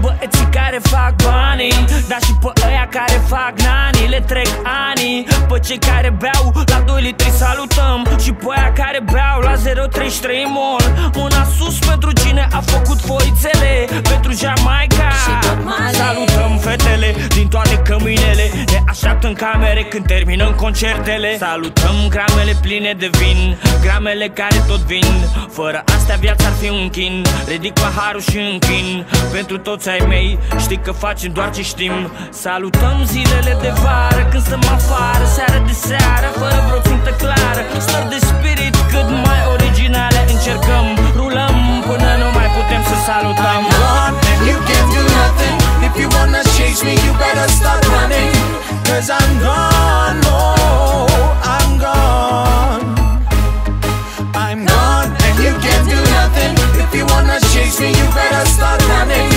băieții care fac banii, dar și pe ăia care fac nani. Le trec ani, pe cei care beau la 2 litri salutăm, și pe aia care beau la 0,33 mol. Mâna sus pentru cine a făcut foițele, pentru Jamaica. Salutăm fetele din toate căminele, ne așteaptă în camere când terminăm concertele. Salutăm gramele pline de vin, gramele care tot vin. Fără astea viața ar fi un chin. Ridic paharul și închin pentru toți ai mei, știi că facem doar ce știm. Salutăm zilele de vară când stăm afară, seară de seară, fără vreo țintă clară. Stări de spirit cât mai originale încercăm, rulăm până nu mai putem să salutăm. I'm gone and you can't do nothing. If you wanna chase me, you better start running. Cause I'm gone, oh, I'm gone. I'm gone and you can't do nothing. If you wanna chase me, you better start running.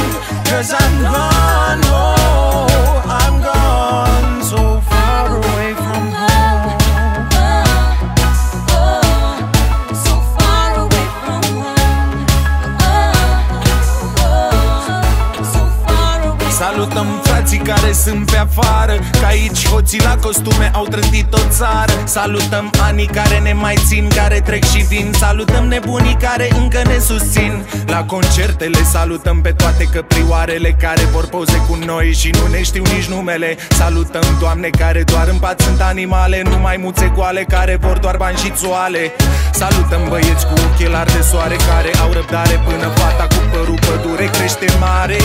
Cause I'm gone, oh, I'm gone. So far away from home. So far away from home. So far away. Salutăm frații care sunt pe afară, că aici hoții la costume au trântit o țară. Salutăm anii care ne mai țin, care trec și vin. Salutăm nebunii care încă ne susțin la concertele. Salutăm pe toate căprioarele care vor poze cu noi și nu ne știu nici numele. Salutăm doamne care doar în pat sunt animale, nu maimuțe goale care vor doar bani și țoale. Salutăm băieți cu ochelari de soare care au răbdare până fata cu părul pădure crește mare.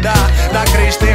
Da, da, crește